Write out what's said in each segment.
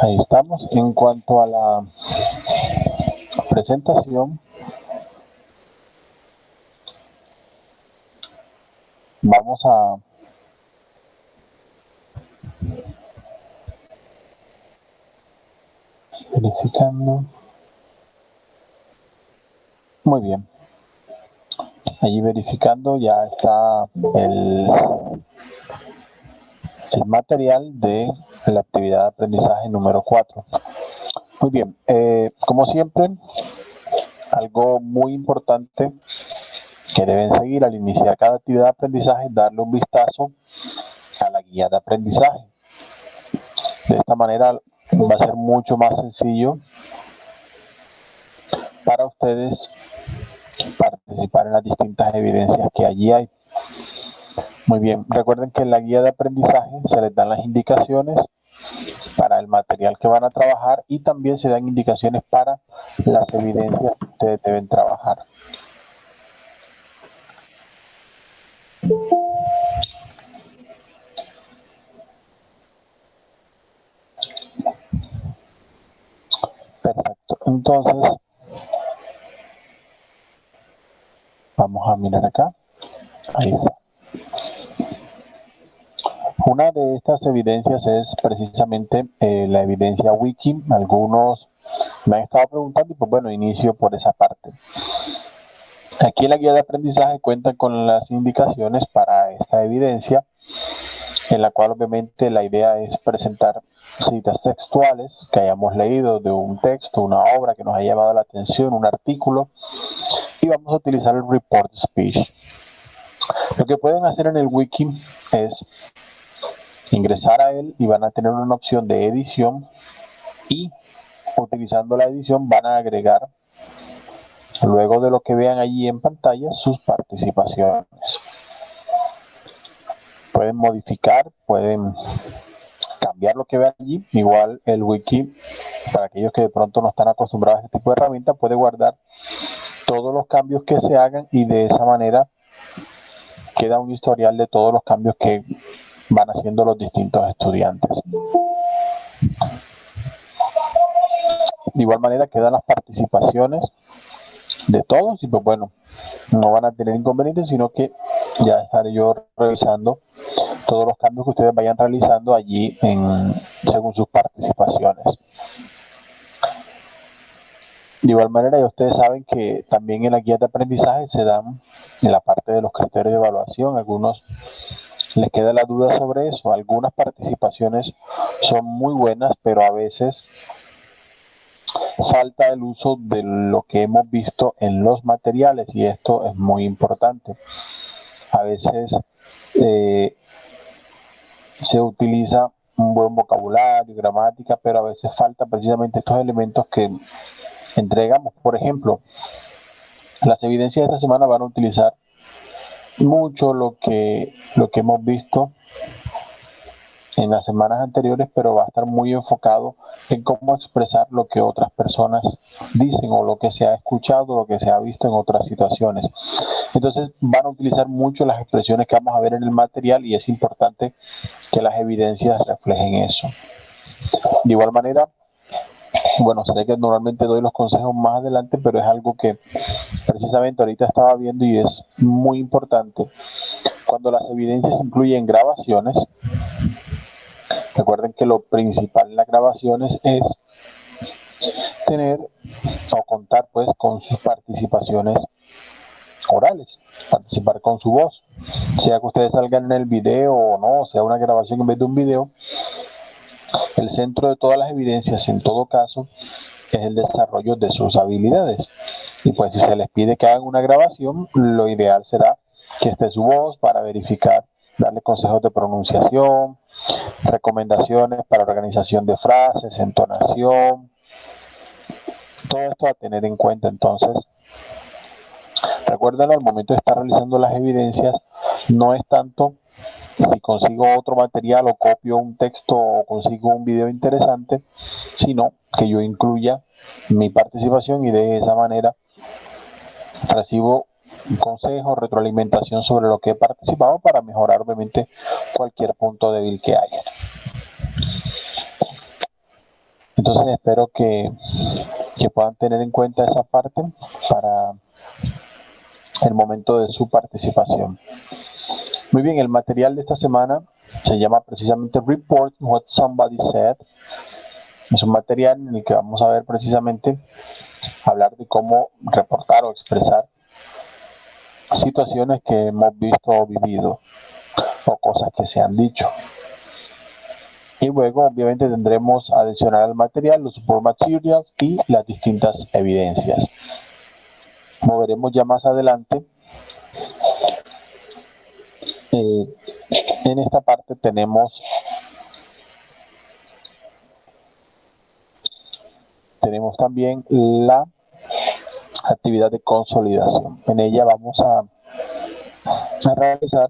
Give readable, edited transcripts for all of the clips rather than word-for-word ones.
Ahí estamos. En cuanto a la presentación, vamos a verificando. Muy bien. Allí verificando ya está el material de la actividad de aprendizaje número 4. Muy bien. Como siempre, algo muy importante que deben seguir al iniciar cada actividad de aprendizaje es darle un vistazo a la guía de aprendizaje. De esta manera va a ser mucho más sencillo para ustedes participar en las distintas evidencias que allí hay. Muy bien, recuerden que en la guía de aprendizaje se les dan las indicaciones para el material que van a trabajar y también se dan indicaciones para las evidencias que ustedes deben trabajar. Perfecto, entonces vamos a mirar acá. Ahí está. Una de estas evidencias es precisamente la evidencia wiki. Algunos me han estado preguntando y pues bueno, inicio por esa parte. Aquí en la guía de aprendizaje cuenta con las indicaciones para esta evidencia, en la cual obviamente la idea es presentar citas textuales que hayamos leído de un texto, una obra que nos haya llamado la atención, un artículo, y vamos a utilizar el report speech. Lo que pueden hacer en el wiki es ingresar a él y van a tener una opción de edición y utilizando la edición van a agregar, luego de lo que vean allí en pantalla, sus participaciones. Pueden modificar, pueden cambiar lo que vean allí. Igual el wiki, para aquellos que de pronto no están acostumbrados a este tipo de herramientas, puede guardar todos los cambios que se hagan y de esa manera queda un historial de todos los cambios que van haciendo los distintos estudiantes. De igual manera quedan las participaciones de todos y pues bueno, no van a tener inconvenientes, sino que ya estaré yo revisando todos los cambios que ustedes vayan realizando allí según sus participaciones. De igual manera, ya ustedes saben que también en la guía de aprendizaje se dan en la parte de los criterios de evaluación. Algunos les queda la duda sobre eso. Algunas participaciones son muy buenas, pero a veces falta el uso de lo que hemos visto en los materiales y esto es muy importante. A veces se utiliza un buen vocabulario, gramática, pero a veces falta precisamente estos elementos que entregamos. Por ejemplo, las evidencias de esta semana van a utilizar mucho lo que hemos visto en las semanas anteriores, pero va a estar muy enfocado en cómo expresar lo que otras personas dicen o lo que se ha escuchado, lo que se ha visto en otras situaciones. Entonces van a utilizar mucho las expresiones que vamos a ver en el material y es importante que las evidencias reflejen eso. De igual manera, bueno, sé que normalmente doy los consejos más adelante, pero es algo que precisamente ahorita estaba viendo y es muy importante. Cuando las evidencias incluyen grabaciones, recuerden que lo principal en las grabaciones es tener o contar pues con sus participaciones orales, participar con su voz, sea que ustedes salgan en el video o no, sea una grabación en vez de un video. El centro de todas las evidencias, en todo caso, es el desarrollo de sus habilidades. Y pues si se les pide que hagan una grabación, lo ideal será que esté su voz para verificar, darle consejos de pronunciación, recomendaciones para organización de frases, entonación, todo esto a tener en cuenta. Entonces, recuerden, al momento de estar realizando las evidencias, no es tanto si consigo otro material o copio un texto o consigo un video interesante, sino que yo incluya mi participación y de esa manera recibo un consejo, retroalimentación sobre lo que he participado para mejorar obviamente cualquier punto débil que haya. Entonces espero que puedan tener en cuenta esa parte para el momento de su participación. Muy bien, el material de esta semana se llama precisamente Report What Somebody Said. Es un material en el que vamos a ver precisamente hablar de cómo reportar o expresar situaciones que hemos visto o vivido o cosas que se han dicho. Y luego obviamente tendremos adicional al material los support materials y las distintas evidencias. Como veremos ya más adelante, en esta parte tenemos también la actividad de consolidación. En ella vamos a realizar,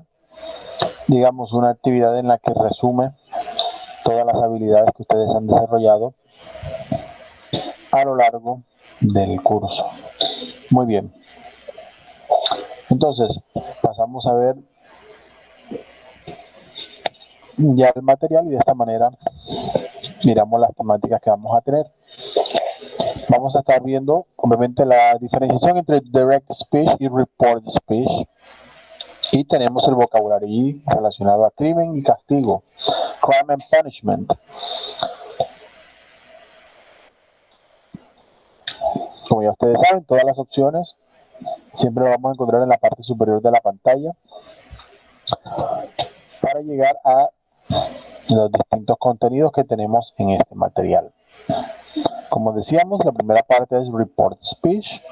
digamos, una actividad en la que resume todas las habilidades que ustedes han desarrollado a lo largo del curso. Muy bien. Entonces, pasamos a ver ya el material y de esta manera miramos las temáticas que vamos a tener. Vamos a estar viendo, obviamente, la diferenciación entre direct speech y report speech. Y tenemos el vocabulario relacionado a crimen y castigo, crime and punishment. Como ya ustedes saben, todas las opciones siempre las vamos a encontrar en la parte superior de la pantalla para llegar a los distintos contenidos que tenemos en este material. Como decíamos, la primera parte es report speech,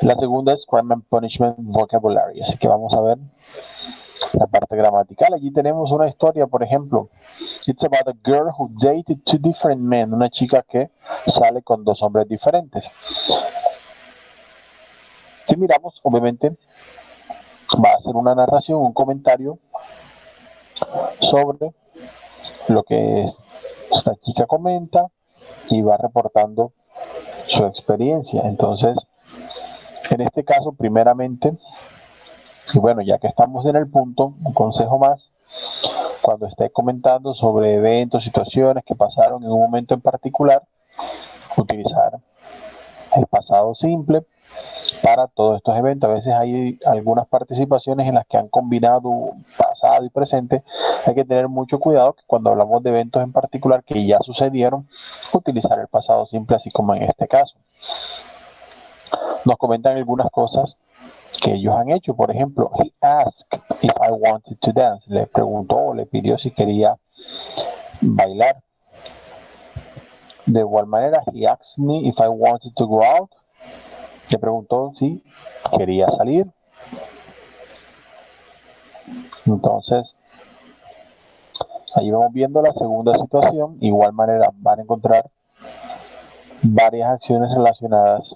la segunda es crime and punishment vocabulary, así que vamos a ver la parte gramatical. Allí tenemos una historia, por ejemplo, it's about a girl who dated two different men, una chica que sale con dos hombres diferentes. Si miramos, obviamente va a ser una narración, un comentario sobre lo que esta chica comenta y va reportando su experiencia. Entonces, en este caso, primeramente, y bueno, ya que estamos en el punto, un consejo más, cuando esté comentando sobre eventos, situaciones que pasaron en un momento en particular, utilizar el pasado simple para todos estos eventos. A veces hay algunas participaciones en las que han combinado pasado y presente. Hay que tener mucho cuidado que cuando hablamos de eventos en particular que ya sucedieron, utilizar el pasado simple, así como en este caso. Nos comentan algunas cosas que ellos han hecho. Por ejemplo, he asked if I wanted to dance. Le preguntó o le pidió si quería bailar. De igual manera, he asked me if I wanted to go out. Le preguntó si quería salir. Entonces, ahí vamos viendo la segunda situación. De igual manera, van a encontrar varias acciones relacionadas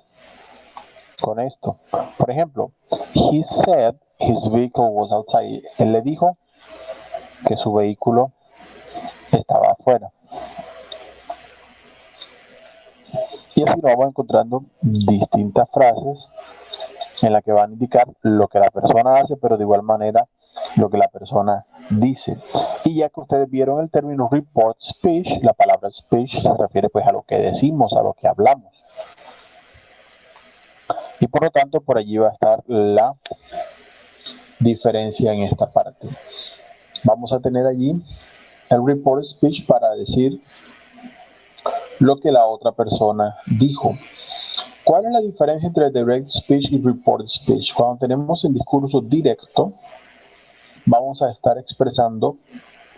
con esto. Por ejemplo, he said his vehicle was outside. Él le dijo que su vehículo estaba afuera. Y así nos vamos encontrando distintas frases en las que van a indicar lo que la persona hace, pero de igual manera lo que la persona dice. Y ya que ustedes vieron el término report speech, la palabra speech se refiere pues a lo que decimos, a lo que hablamos. Y por lo tanto por allí va a estar la diferencia en esta parte. Vamos a tener allí el report speech para decir lo que la otra persona dijo. ¿Cuál es la diferencia entre direct speech y report speech? Cuando tenemos el discurso directo, vamos a estar expresando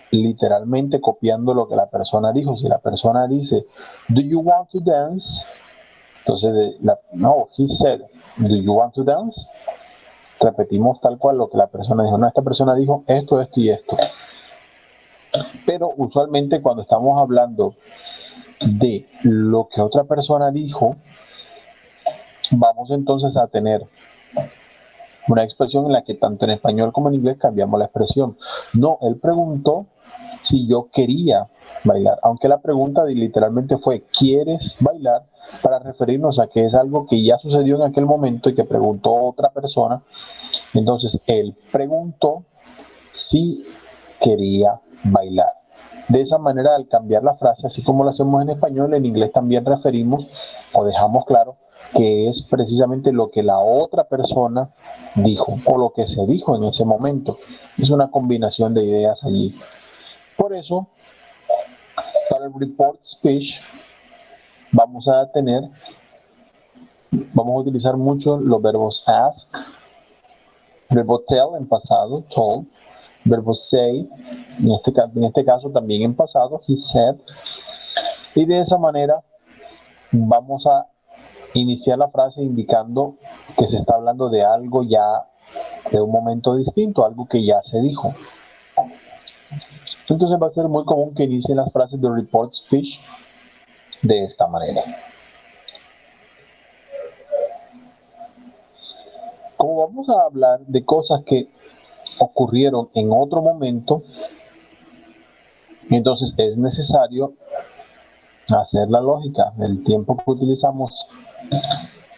literalmente copiando lo que la persona dijo. Si la persona dice, do you want to dance? Entonces, no, he said, do you want to dance? Repetimos tal cual lo que la persona dijo. No, esta persona dijo esto, esto y esto. Pero usualmente cuando estamos hablando de lo que otra persona dijo, vamos entonces a tener una expresión en la que tanto en español como en inglés cambiamos la expresión. No, él preguntó si yo quería bailar, aunque la pregunta literalmente fue ¿quieres bailar? Para referirnos a que es algo que ya sucedió en aquel momento y que preguntó otra persona. Entonces él preguntó si quería bailar. De esa manera, al cambiar la frase, así como lo hacemos en español, en inglés también referimos o dejamos claro que es precisamente lo que la otra persona dijo o lo que se dijo en ese momento. Es una combinación de ideas allí. Por eso, para el report speech vamos a utilizar mucho los verbos ask, verbo tell en pasado, told, verbo say, en este caso también en pasado, he said, y de esa manera vamos a iniciar la frase indicando que se está hablando de algo ya, de un momento distinto, algo que ya se dijo. Entonces va a ser muy común que inicien las frases de report speech de esta manera. Como vamos a hablar de cosas que ocurrieron en otro momento, entonces es necesario hacer la lógica. El tiempo que utilizamos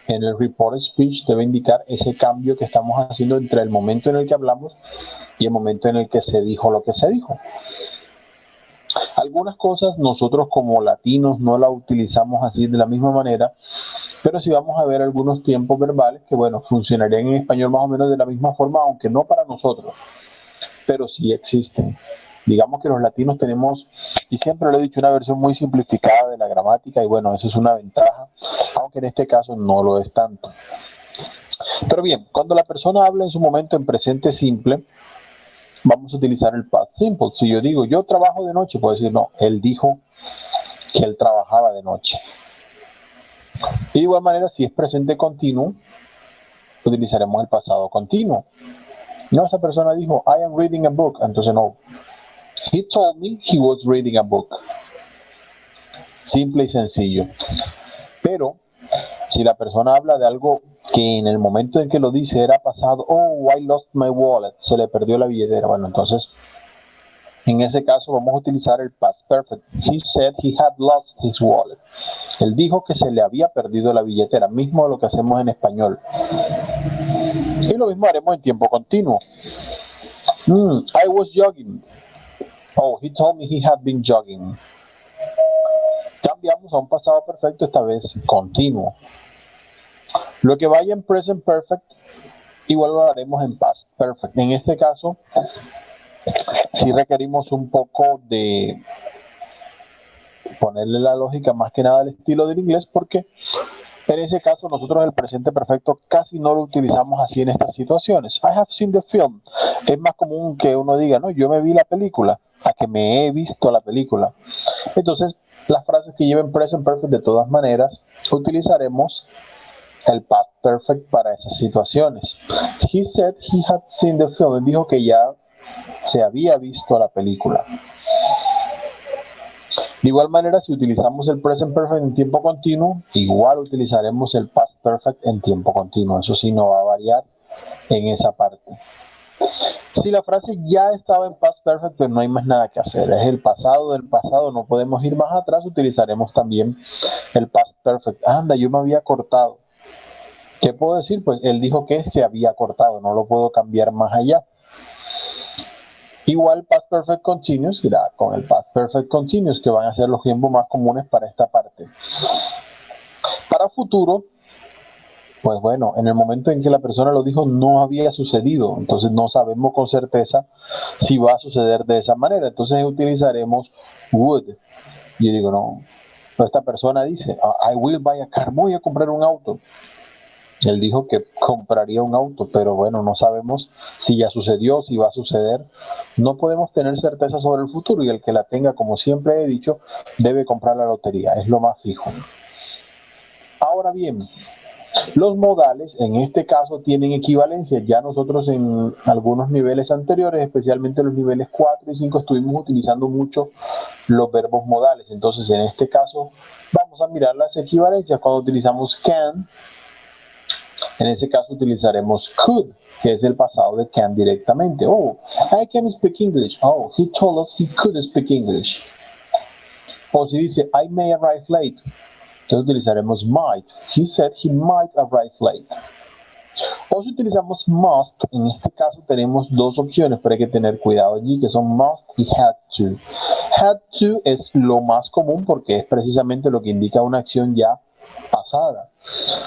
en el report speech debe indicar ese cambio que estamos haciendo entre el momento en el que hablamos y el momento en el que se dijo lo que se dijo. Algunas cosas nosotros como latinos no las utilizamos así de la misma manera, pero sí vamos a ver algunos tiempos verbales que, bueno, funcionarían en español más o menos de la misma forma, aunque no para nosotros, pero sí existen. Digamos que los latinos tenemos, y siempre lo he dicho, una versión muy simplificada de la gramática, y bueno, eso es una ventaja, aunque en este caso no lo es tanto. Pero bien, cuando la persona habla en su momento en presente simple, vamos a utilizar el past simple. Si yo digo, yo trabajo de noche, puedo decir, no, él dijo que él trabajaba de noche. Y de igual manera, si es presente continuo, utilizaremos el pasado continuo. No, esa persona dijo, I am reading a book. Entonces no, he told me he was reading a book. Simple y sencillo. Pero si la persona habla de algo que en el momento en que lo dice era pasado, oh, I lost my wallet, se le perdió la billetera. Bueno, entonces en ese caso vamos a utilizar el past perfect. He said he had lost his wallet. Él dijo que se le había perdido la billetera, mismo lo que hacemos en español. Y lo mismo haremos en tiempo continuo. I was jogging. Oh, he told me he had been jogging. Cambiamos a un pasado perfecto, esta vez continuo. Lo que vaya en present perfect, igual lo haremos en past perfect. En este caso, sí requerimos un poco de ponerle la lógica más que nada al estilo del inglés, porque en ese caso nosotros el presente perfecto casi no lo utilizamos así en estas situaciones. I have seen the film. Es más común que uno diga, no, yo me vi la película, a que me he visto la película. Entonces, las frases que lleven present perfect de todas maneras, utilizaremos el past perfect para esas situaciones. He said he had seen the film. Él dijo que ya se había visto la película. De igual manera, si utilizamos el present perfect en tiempo continuo, igual utilizaremos el past perfect en tiempo continuo. Eso sí, no va a variar en esa parte. Si la frase ya estaba en past perfect, pues no hay más nada que hacer. Es el pasado del pasado, no podemos ir más atrás. Utilizaremos también el past perfect. Anda, yo me había cortado. ¿Qué puedo decir? Pues él dijo que se había cortado, no lo puedo cambiar más allá. Igual past perfect continuous irá con el past perfect continuous, que van a ser los tiempos más comunes para esta parte. Para futuro, pues bueno, en el momento en que la persona lo dijo no había sucedido, entonces no sabemos con certeza si va a suceder de esa manera, entonces utilizaremos would. Yo digo, no, esta persona dice, I will buy a car, voy a comprar un auto. Él dijo que compraría un auto, pero bueno, no sabemos si ya sucedió, si va a suceder. No podemos tener certeza sobre el futuro y el que la tenga, como siempre he dicho, debe comprar la lotería, es lo más fijo. Ahora bien, los modales en este caso tienen equivalencia. Ya nosotros en algunos niveles anteriores, especialmente los niveles 4 y 5, estuvimos utilizando mucho los verbos modales. Entonces en este caso vamos a mirar las equivalencias. Cuando utilizamos can, en ese caso utilizaremos could, que es el pasado de can directamente. Oh, I can speak English. Oh, he told us he could speak English. O si dice, I may arrive late, entonces utilizaremos might. He said he might arrive late. O si utilizamos must, en este caso tenemos dos opciones, pero hay que tener cuidado allí, que son must y had to. had to es lo más común porque es precisamente lo que indica una acción ya pasada.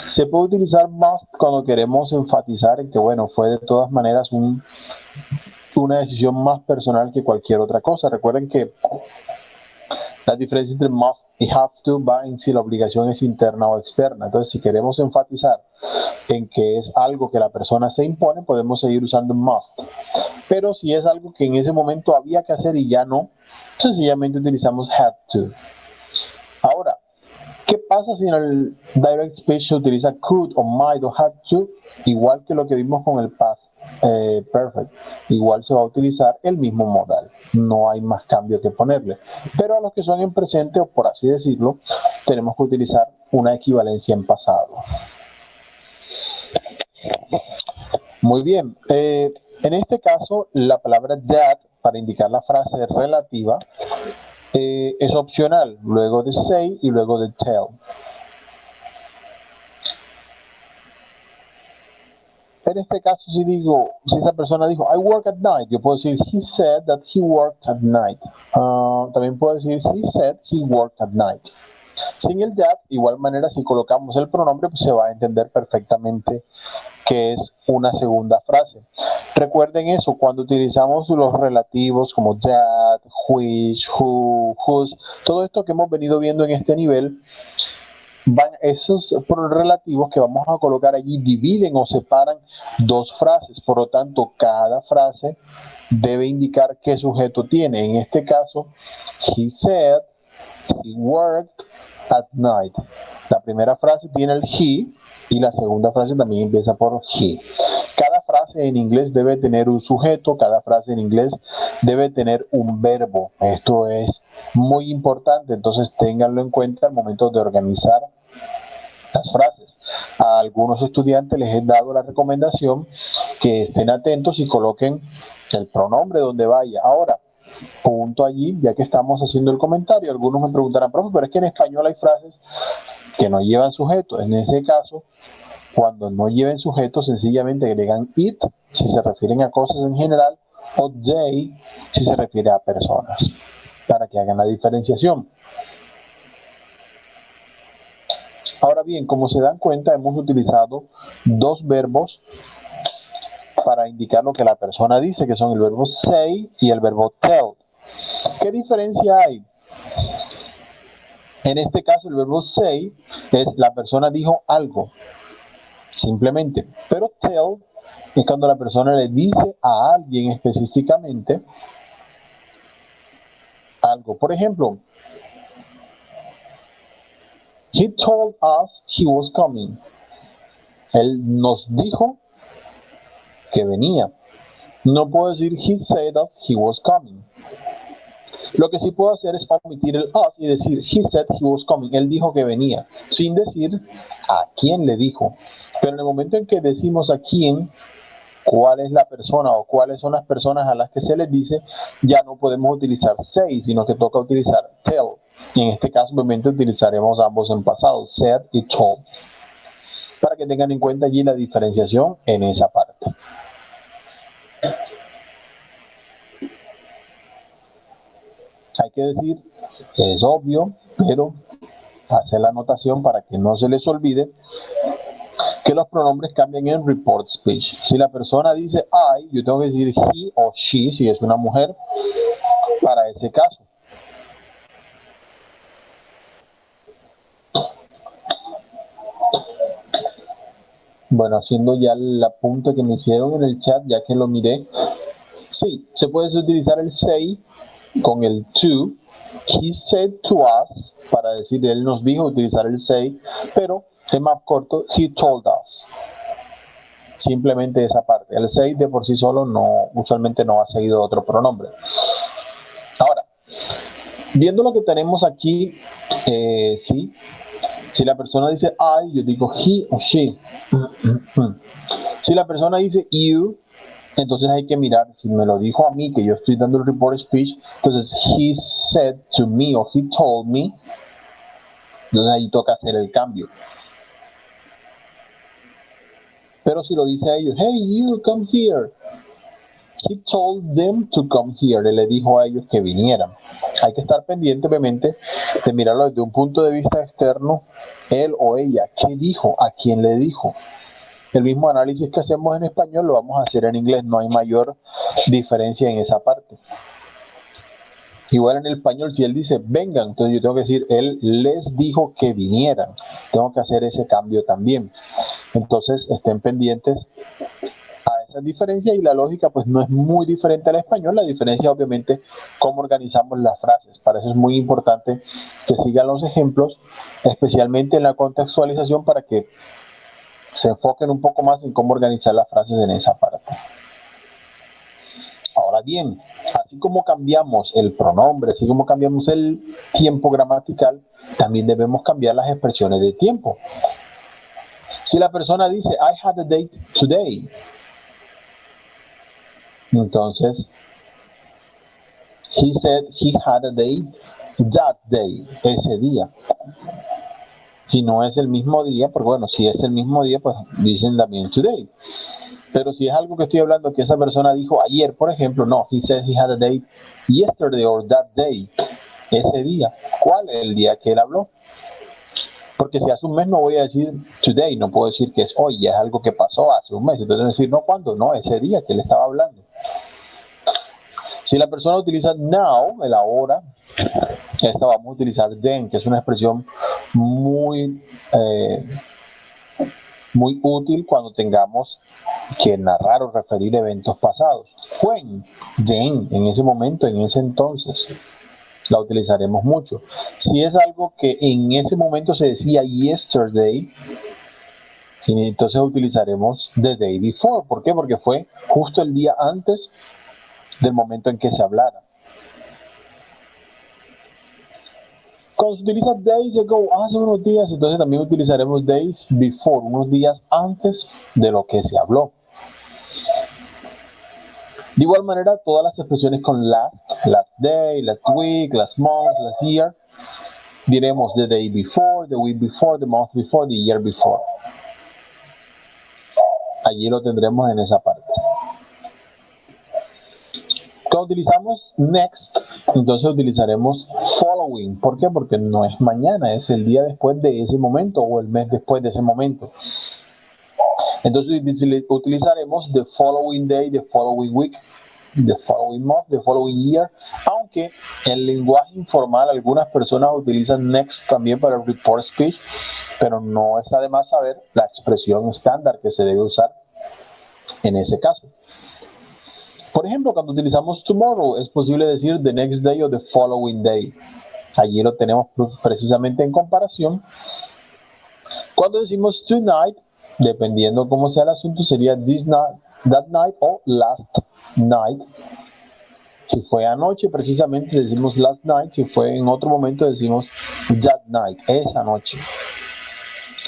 Se puede utilizar must cuando queremos enfatizar en que, bueno, fue de todas maneras una decisión más personal que cualquier otra cosa. Recuerden que la diferencia entre must y have to va en si la obligación es interna o externa. Entonces, si queremos enfatizar en que es algo que la persona se impone, podemos seguir usando must. Pero si es algo que en ese momento había que hacer y ya no, sencillamente utilizamos had to. Ahora, ¿qué pasa si en el direct speech se utiliza could o might o had to? Igual que lo que vimos con el past perfect. Igual se va a utilizar el mismo modal. No hay más cambio que ponerle. Pero a los que son en presente, o por así decirlo, tenemos que utilizar una equivalencia en pasado. Muy bien. En este caso, la palabra that, para indicar la frase relativa, es opcional, luego de say y luego de tell. En este caso, si esa persona dijo, I work at night, yo puedo decir, he said that he worked at night. También puedo decir, he said he worked at night. Sin el that, igual manera, si colocamos el pronombre, pues se va a entender perfectamente que es una segunda frase. Recuerden eso, cuando utilizamos los relativos como that, which, who, whose, todo esto que hemos venido viendo en este nivel, esos relativos que vamos a colocar allí dividen o separan dos frases, por lo tanto cada frase debe indicar qué sujeto tiene. En este caso, he said he worked at night. La primera frase tiene el he y la segunda frase también empieza por he. Cada frase en inglés debe tener un sujeto, cada frase en inglés debe tener un verbo. Esto es muy importante, entonces ténganlo en cuenta al momento de organizar las frases. A algunos estudiantes les he dado la recomendación que estén atentos y coloquen el pronombre donde vaya. Ahora, punto allí, ya que estamos haciendo el comentario, algunos me preguntarán, profe, pero es que en español hay frases que no llevan sujeto. En ese caso, cuando no lleven sujeto, sencillamente agregan it si se refieren a cosas en general o they si se refiere a personas, para que hagan la diferenciación. Ahora bien, como se dan cuenta, hemos utilizado dos verbos para indicar lo que la persona dice, que son el verbo say y el verbo tell. ¿Qué diferencia hay? En este caso, el verbo say es la persona dijo algo, simplemente, pero tell es cuando la persona le dice a alguien específicamente algo. Por ejemplo, he told us he was coming. Él nos dijo que venía. No puedo decir he said us he was coming. Lo que sí puedo hacer es omitir el us y decir he said he was coming. Él dijo que venía, sin decir a quién le dijo. Pero en el momento en que decimos a quién, cuál es la persona o cuáles son las personas a las que se les dice, ya no podemos utilizar say, sino que toca utilizar tell. Y en este caso, obviamente, utilizaremos ambos en pasado, said y told, para que tengan en cuenta allí la diferenciación en esa parte. Hay que decir, es obvio, pero hacer la anotación para que no se les olvide que los pronombres cambian en report speech. Si la persona dice I, yo tengo que decir he o she si es una mujer para ese caso. Bueno, haciendo ya el apunte que me hicieron en el chat, ya que lo miré, sí, se puede utilizar el say con el to. He said to us, para decir él nos dijo, utilizar el say, pero es más corto, he told us. Simplemente esa parte. El say de por sí solo no, usualmente no ha seguido otro pronombre. Ahora, viendo lo que tenemos aquí, sí, si la persona dice I, yo digo he o she. Si la persona dice you, entonces hay que mirar si me lo dijo a mí, que yo estoy dando el report speech, entonces he said to me o he told me, entonces ahí toca hacer el cambio. Pero si lo dice a ellos, hey you, come here, He told them to come here. Él le dijo a ellos que vinieran. Hay que estar pendiente, obviamente, de mirarlo desde un punto de vista externo. Él o ella, ¿qué dijo? ¿A quién le dijo? El mismo análisis que hacemos en español lo vamos a hacer en inglés. No hay mayor diferencia en esa parte. Igual en el español, si él dice vengan, entonces yo tengo que decir él les dijo que vinieran. Tengo que hacer ese cambio también. Entonces estén pendientes a esas diferencias, y la lógica pues no es muy diferente al español. La diferencia obviamente cómo organizamos las frases. Para eso es muy importante que sigan los ejemplos, especialmente en la contextualización, para que se enfoquen un poco más en cómo organizar las frases en esa parte. Ahora bien, así como cambiamos el pronombre, así como cambiamos el tiempo gramatical, también debemos cambiar las expresiones de tiempo. Si la persona dice, I had a date today, entonces, he said he had a date that day, ese día. Si no es el mismo día, pues bueno, si es el mismo día, pues dicen también today. Pero si es algo que estoy hablando que esa persona dijo ayer, por ejemplo, no, he said he had a date yesterday or that day, ese día. ¿Cuál es el día que él habló? Porque si hace un mes no voy a decir today, no puedo decir que es hoy, ya es algo que pasó hace un mes. Entonces decir, no, ¿cuándo? No, ese día que él estaba hablando. Si la persona utiliza now, el ahora, esta vamos a utilizar then, que es una expresión muy útil cuando tengamos que narrar o referir eventos pasados. When, then, en ese momento, en ese entonces, la utilizaremos mucho. Si es algo que en ese momento se decía yesterday, entonces utilizaremos the day before. ¿Por qué? Porque fue justo el día antes del momento en que se hablara. Cuando se utiliza days ago, hace unos días, entonces también utilizaremos days before, unos días antes de lo que se habló. De igual manera, todas las expresiones con last day, last week, last month, last year, diremos the day before, the week before, the month before, the year before. Allí lo tendremos en esa parte. Cuando utilizamos next, entonces utilizaremos following. ¿Por qué? Porque no es mañana, es el día después de ese momento o el mes después de ese momento. Entonces utilizaremos the following day, the following week, the following month, the following year. Aunque en lenguaje informal algunas personas utilizan next también para el report speech, pero no está de más saber la expresión estándar que se debe usar en ese caso. Por ejemplo, cuando utilizamos tomorrow, es posible decir the next day o the following day. Allí lo tenemos precisamente en comparación. Cuando decimos tonight, dependiendo cómo sea el asunto, sería this night, that night o last night. Si fue anoche, precisamente decimos last night. Si fue en otro momento, decimos that night, esa noche.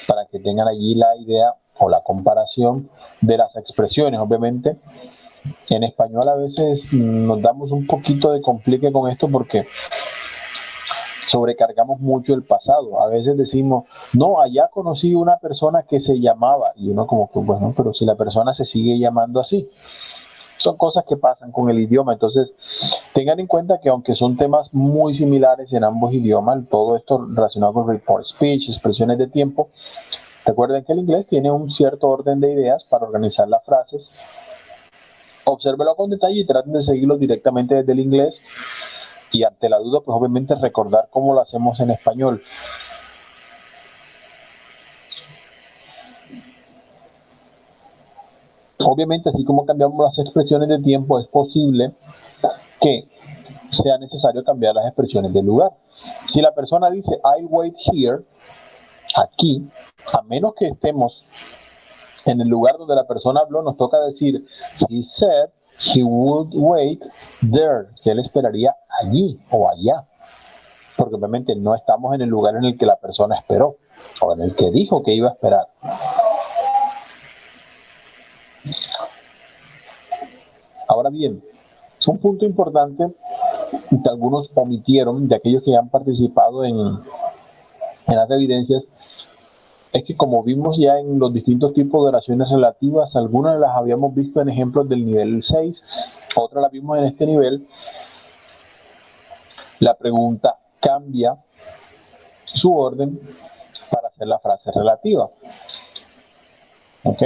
Para que tengan allí la idea o la comparación de las expresiones. Obviamente, en español a veces nos damos un poquito de complique con esto porque sobrecargamos mucho el pasado. A veces decimos, no, allá conocí una persona que se llamaba, y uno como que, bueno, pero si la persona se sigue llamando así. Son cosas que pasan con el idioma. Entonces, tengan en cuenta que aunque son temas muy similares en ambos idiomas, todo esto relacionado con report speech, expresiones de tiempo, recuerden que el inglés tiene un cierto orden de ideas para organizar las frases. Obsérvelo con detalle y traten de seguirlo directamente desde el inglés. Y ante la duda, pues obviamente recordar cómo lo hacemos en español. Obviamente, así como cambiamos las expresiones de tiempo, es posible que sea necesario cambiar las expresiones de lugar. Si la persona dice I'll wait here, aquí, a menos que estemos en el lugar donde la persona habló, nos toca decir he said he would wait there, que él esperaría allí o allá, porque obviamente no estamos en el lugar en el que la persona esperó o en el que dijo que iba a esperar. Ahora bien, un punto importante que algunos omitieron de aquellos que han participado en las evidencias es que, como vimos ya en los distintos tipos de oraciones relativas, algunas las habíamos visto en ejemplos del nivel 6, Otra la vimos en este nivel. La pregunta cambia su orden para hacer la frase relativa. ¿Ok?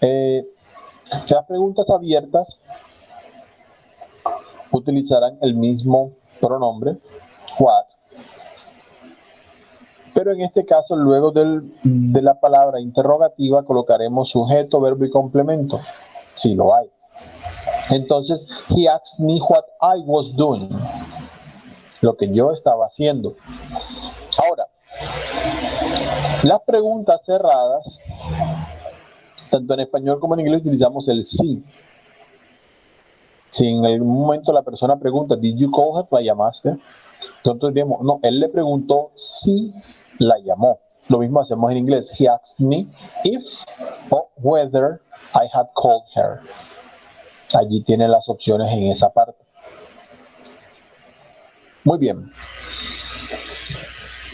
Las preguntas abiertas utilizarán el mismo pronombre, what, pero en este caso luego de la palabra interrogativa colocaremos sujeto, verbo y complemento, si lo hay. Entonces, he asked me what I was doing, lo que yo estaba haciendo. Ahora, las preguntas cerradas, tanto en español como en inglés utilizamos el sí. Si en algún momento la persona pregunta, did you call her? ¿La llamaste? Entonces diríamos, no, él le preguntó si la llamó. Lo mismo hacemos en inglés. He asked me if or whether I had called her. Allí tiene las opciones en esa parte. Muy bien.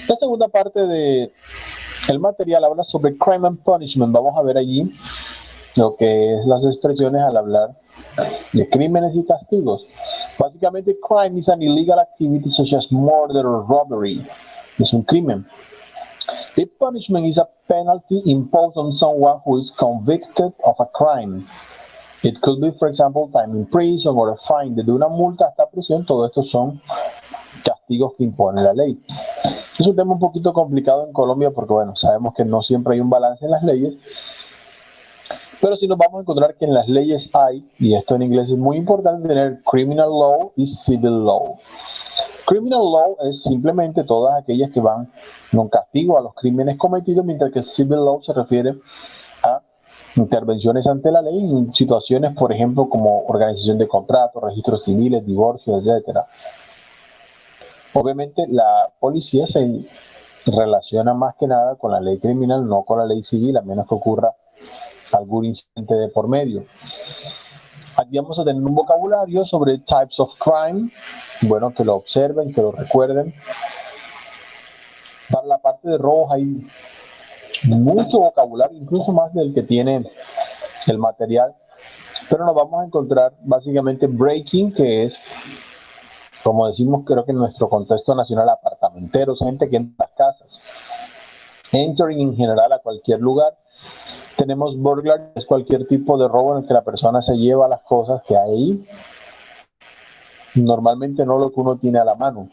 La segunda parte del material habla sobre crime and punishment. Vamos a ver allí lo que es las expresiones al hablar de crímenes y castigos. Básicamente, crime is an illegal activity such as murder or robbery. Es un crimen. A punishment is a penalty imposed on someone who is convicted of a crime. It could be, for example, time in prison or a fine. Desde una multa hasta prisión, todo esto son castigos que impone la ley. Es un tema un poquito complicado en Colombia porque, bueno, sabemos que no siempre hay un balance en las leyes. Pero sí nos vamos a encontrar que en las leyes hay, y esto en inglés es muy importante, tener criminal law y civil law. Criminal law es simplemente todas aquellas que van con castigo a los crímenes cometidos, mientras que civil law se refiere a intervenciones ante la ley en situaciones, por ejemplo, como organización de contratos, registros civiles, divorcios, etc. Obviamente la policía se relaciona más que nada con la ley criminal, no con la ley civil, a menos que ocurra algún incidente de por medio. Aquí vamos a tener un vocabulario sobre types of crime, bueno, que lo observen, que lo recuerden. Para la parte de robos hay mucho vocabulario, incluso más del que tiene el material, pero nos vamos a encontrar básicamente breaking, que es, como decimos, creo que en nuestro contexto nacional, apartamenteros, gente que entra a las casas. Entering en general a cualquier lugar. Tenemos burglary, que es cualquier tipo de robo en el que la persona se lleva las cosas que hay ahí. Normalmente no lo que uno tiene a la mano.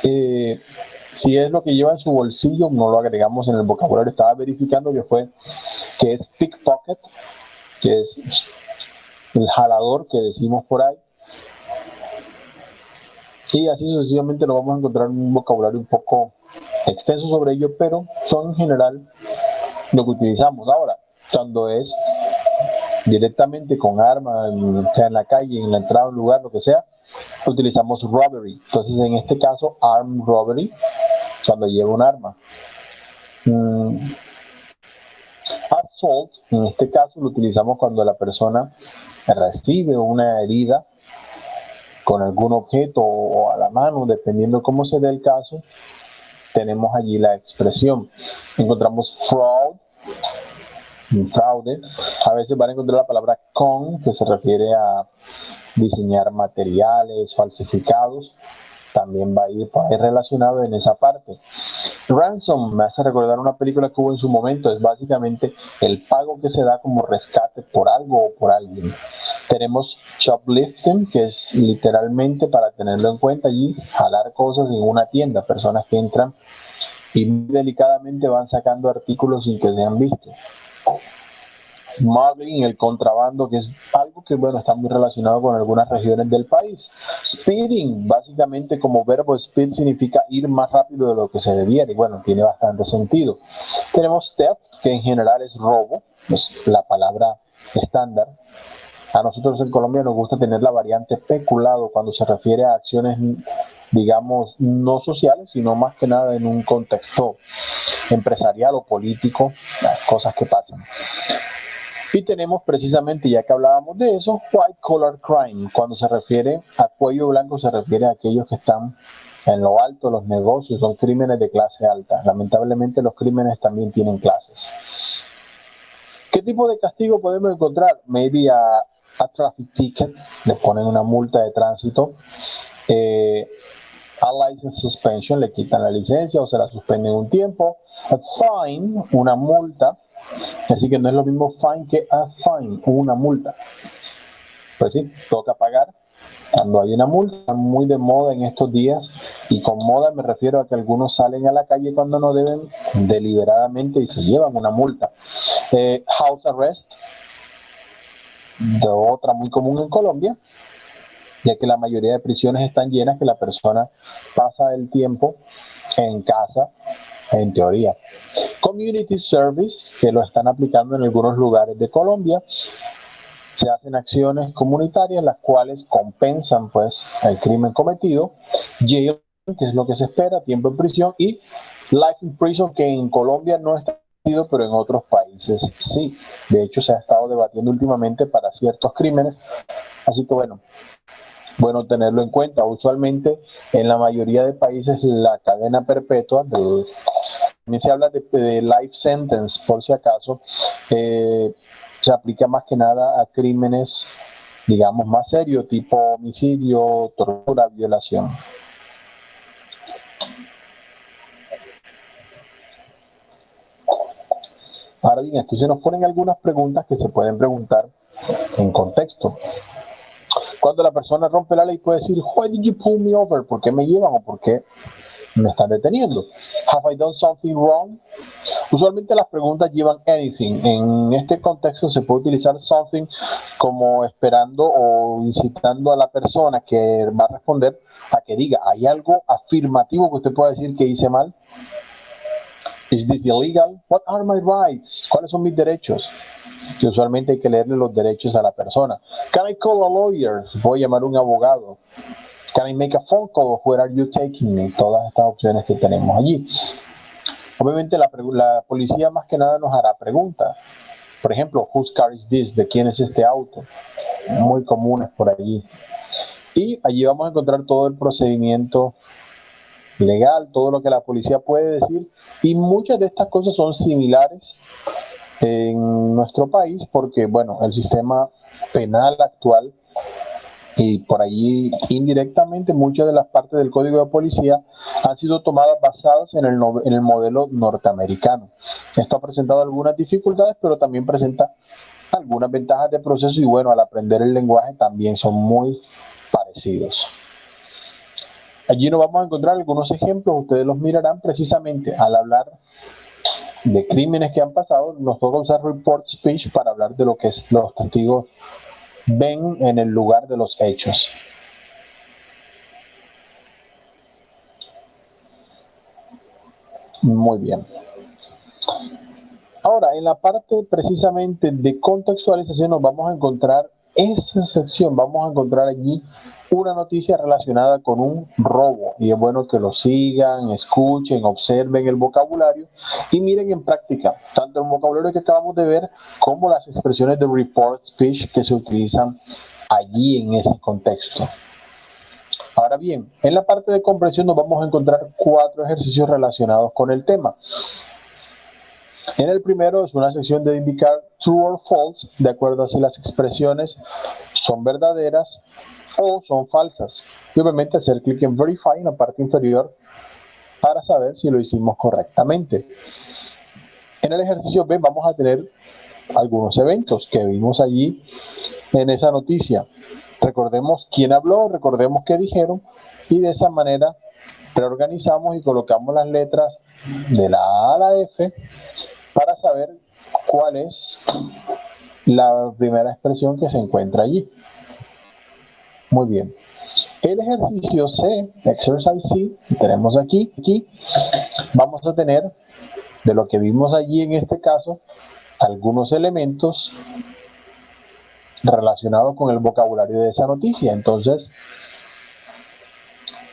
Si es lo que lleva en su bolsillo, no lo agregamos en el vocabulario. Estaba verificando que es pickpocket, que es el jalador que decimos por ahí. Y así sucesivamente nos vamos a encontrar un vocabulario un poco extenso sobre ello, pero son en general lo que utilizamos. Ahora, cuando es directamente con arma en la calle, en la entrada de un lugar, lo que sea, utilizamos robbery. Entonces, en este caso, armed robbery, cuando lleva un arma. Assault, en este caso, lo utilizamos cuando la persona recibe una herida con algún objeto o a la mano, dependiendo cómo se dé el caso. Tenemos allí la expresión. Encontramos fraud, fraude. A veces van a encontrar la palabra con, que se refiere a diseñar materiales falsificados. También va a ir relacionado en esa parte. Ransom me hace recordar una película que hubo en su momento. Es básicamente el pago que se da como rescate por algo o por alguien. Tenemos shoplifting, que es literalmente, para tenerlo en cuenta allí, jalar cosas en una tienda. Personas que entran y delicadamente van sacando artículos sin que sean vistos. Smuggling, el contrabando, que es algo que, bueno, está muy relacionado con algunas regiones del país. Speeding, básicamente como verbo speed significa ir más rápido de lo que se debiera, y bueno, tiene bastante sentido. Tenemos theft, que en general es robo, es la palabra estándar. A nosotros en Colombia nos gusta tener la variante peculado cuando se refiere a acciones, digamos, no sociales, sino más que nada en un contexto empresarial o político, las cosas que pasan. Y tenemos precisamente, ya que hablábamos de eso, white collar crime. Cuando se refiere a cuello blanco, se refiere a aquellos que están en lo alto, los negocios, son crímenes de clase alta. Lamentablemente los crímenes también tienen clases. ¿Qué tipo de castigo podemos encontrar? Maybe a a traffic ticket, le ponen una multa de tránsito. A license suspension, le quitan la licencia o se la suspenden un tiempo. A fine, una multa. Así que no es lo mismo fine que a fine, una multa. Pues sí, toca pagar cuando hay una multa. Muy de moda en estos días, y con moda me refiero a que algunos salen a la calle cuando no deben deliberadamente y se llevan una multa. House arrest, de otra muy común en Colombia, ya que la mayoría de prisiones están llenas, que la persona pasa el tiempo en casa, en teoría. Community service, que lo están aplicando en algunos lugares de Colombia. Se hacen acciones comunitarias las cuales compensan pues el crimen cometido. Jail, que es lo que se espera, tiempo en prisión. Y life in prison, que en Colombia no está permitido, pero en otros países sí. De hecho, se ha estado debatiendo últimamente para ciertos crímenes. Así que bueno tenerlo en cuenta. Usualmente en la mayoría de países la cadena perpetua, también se habla de life sentence por si acaso, se aplica más que nada a crímenes, digamos, más serios, tipo homicidio, tortura, violación. Ahora bien, aquí se nos ponen algunas preguntas que se pueden preguntar en contexto. Cuando la persona rompe la ley puede decir, why did you pull me over? ¿Por qué me llevan o por qué me están deteniendo? Have I done something wrong? Usualmente las preguntas llevan anything. En este contexto se puede utilizar something como esperando o incitando a la persona que va a responder a que diga, ¿hay algo afirmativo que usted pueda decir que hice mal? Is this illegal? What are my rights? ¿Cuáles son mis derechos? Que usualmente hay que leerle los derechos a la persona. Can I call a lawyer? Voy a llamar a un abogado. Can I make a phone call? Where are you taking me? Todas estas opciones que tenemos allí. Obviamente la policía más que nada nos hará preguntas. Por ejemplo, whose car is this? ¿De quién es este auto? Muy comunes por allí. Y allí vamos a encontrar todo el procedimiento legal, todo lo que la policía puede decir, y muchas de estas cosas son similares en nuestro país porque, bueno, el sistema penal actual y por allí indirectamente muchas de las partes del código de policía han sido tomadas basadas en el modelo norteamericano. Esto ha presentado algunas dificultades, pero también presenta algunas ventajas de proceso y bueno, al aprender el lenguaje también son muy parecidos. Allí nos vamos a encontrar algunos ejemplos, ustedes los mirarán precisamente al hablar de crímenes que han pasado. Nos toca usar report speech para hablar de lo que los testigos ven en el lugar de los hechos. Muy bien. Ahora, en la parte precisamente de contextualización nos vamos a encontrar esa sección, vamos a encontrar allí una noticia relacionada con un robo, y es bueno que lo sigan, escuchen, observen el vocabulario y miren en práctica tanto el vocabulario que acabamos de ver como las expresiones de report speech que se utilizan allí en ese contexto. Ahora bien, en la parte de comprensión nos vamos a encontrar 4 ejercicios relacionados con el tema. En el primero es una sección de indicar true or false, de acuerdo a si las expresiones son verdaderas o son falsas. Y obviamente hacer clic en Verify en la parte inferior para saber si lo hicimos correctamente. En el ejercicio B vamos a tener algunos eventos que vimos allí en esa noticia. Recordemos quién habló, recordemos qué dijeron y de esa manera reorganizamos y colocamos las letras de la A a la F para saber cuál es la primera expresión que se encuentra allí. Muy bien. El ejercicio C, exercise C, tenemos aquí, vamos a tener, de lo que vimos allí en este caso, algunos elementos relacionados con el vocabulario de esa noticia. Entonces,